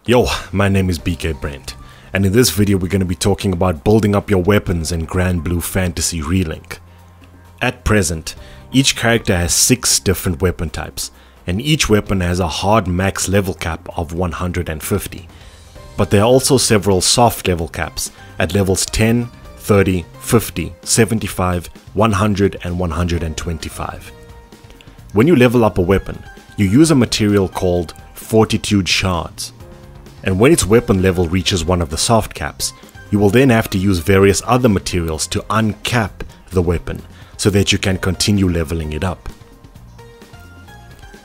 Yo, my name is BK Brent, and in this video we're going to be talking about building up your weapons in Granblue Fantasy Relink. At present, each character has 6 different weapon types, and each weapon has a hard max level cap of 150. But there are also several soft level caps at levels 10, 30, 50, 75, 100 and 125. When you level up a weapon, you use a material called Fortitude Shards. And when its weapon level reaches one of the soft caps, you will then have to use various other materials to uncap the weapon so that you can continue leveling it up.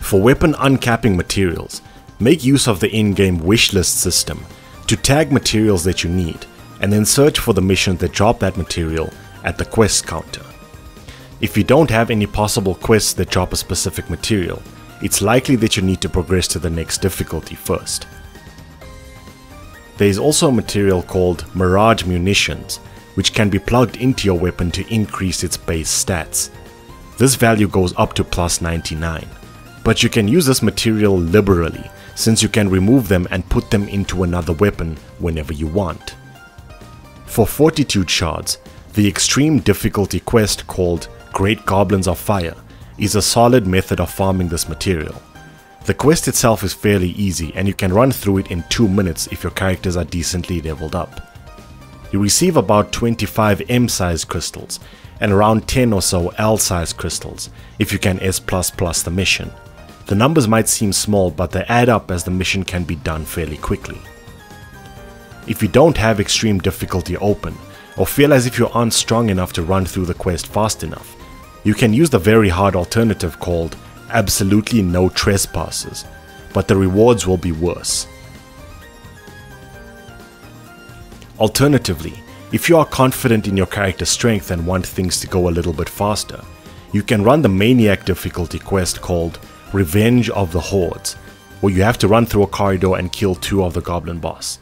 For weapon uncapping materials, make use of the in-game wishlist system to tag materials that you need and then search for the missions that drop that material at the quest counter. If you don't have any possible quests that drop a specific material, it's likely that you need to progress to the next difficulty first. There is also a material called Mirage Munitions, which can be plugged into your weapon to increase its base stats. This value goes up to plus 99, but you can use this material liberally since you can remove them and put them into another weapon whenever you want. For Fortitude Shards, the extreme difficulty quest called Great Goblins of Fire is a solid method of farming this material. The quest itself is fairly easy and you can run through it in 2 minutes if your characters are decently leveled up. You receive about 25 M-sized crystals and around 10 or so L-sized crystals if you can S++ the mission. The numbers might seem small, but they add up as the mission can be done fairly quickly. If you don't have extreme difficulty open or feel as if you aren't strong enough to run through the quest fast enough, you can use the very hard alternative called Absolutely No Trespassers, but the rewards will be worse. Alternatively, if you are confident in your character's strength and want things to go a little bit faster, you can run the Maniac difficulty quest called Revenge of the Hordes, where you have to run through a corridor and kill 2 of the goblin boss.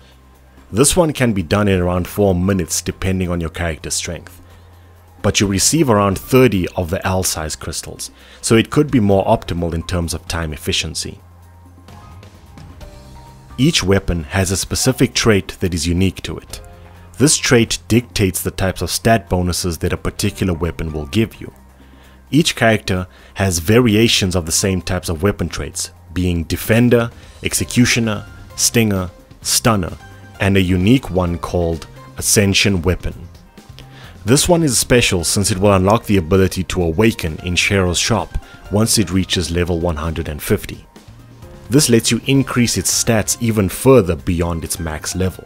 This one can be done in around 4 minutes depending on your character's strength. But you receive around 30 of the L-size crystals, so it could be more optimal in terms of time efficiency. Each weapon has a specific trait that is unique to it. This trait dictates the types of stat bonuses that a particular weapon will give you. Each character has variations of the same types of weapon traits, being Defender, Executioner, Stinger, Stunner, and a unique one called Ascension weapon. This one is special since it will unlock the ability to awaken in Cheryl's shop once it reaches level 150. This lets you increase its stats even further beyond its max level.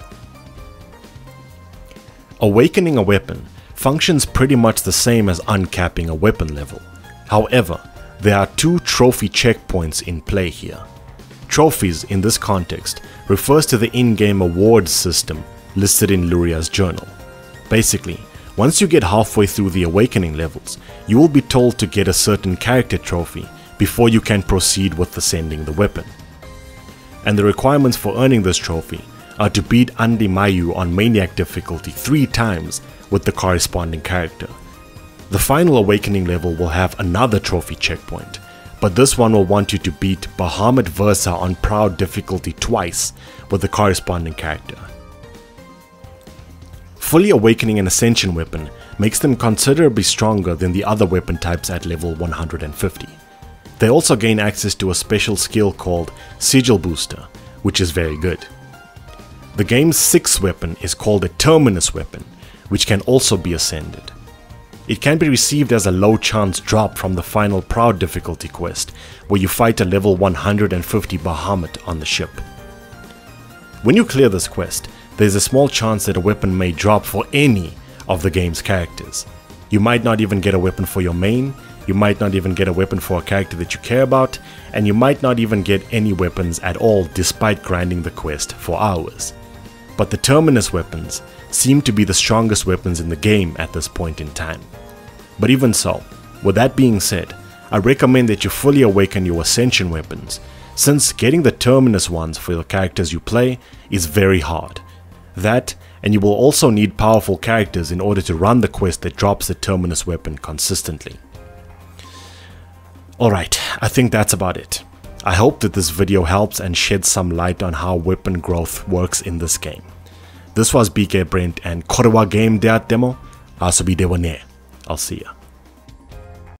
Awakening a weapon functions pretty much the same as uncapping a weapon level. However, there are 2 trophy checkpoints in play here. Trophies in this context refers to the in-game awards system listed in Luria's journal. Basically, once you get halfway through the awakening levels, you will be told to get a certain character trophy before you can proceed with ascending the weapon. And the requirements for earning this trophy are to beat Andi Mayu on Maniac difficulty 3 times with the corresponding character. The final awakening level will have another trophy checkpoint, but this one will want you to beat Bahamut Versa on Proud difficulty twice with the corresponding character. Fully awakening an Ascension weapon makes them considerably stronger than the other weapon types at level 150. They also gain access to a special skill called Sigil Booster, which is very good. The game's 6th weapon is called a Terminus weapon, which can also be ascended. It can be received as a low chance drop from the final Proud difficulty quest, where you fight a level 150 Bahamut on the ship. When you clear this quest, there's a small chance that a weapon may drop for any of the game's characters. You might not even get a weapon for your main, you might not even get a weapon for a character that you care about, and you might not even get any weapons at all despite grinding the quest for hours. But the Terminus weapons seem to be the strongest weapons in the game at this point in time. But even so, with that being said, I recommend that you fully awaken your Ascension weapons, since getting the Terminus ones for the characters you play is very hard. That, and you will also need powerful characters in order to run the quest that drops the Terminus weapon consistently. Alright, I think that's about it. I hope that this video helps and sheds some light on how weapon growth works in this game. This was BK Brent and Korewa Game Deat Demo. I'll see ya.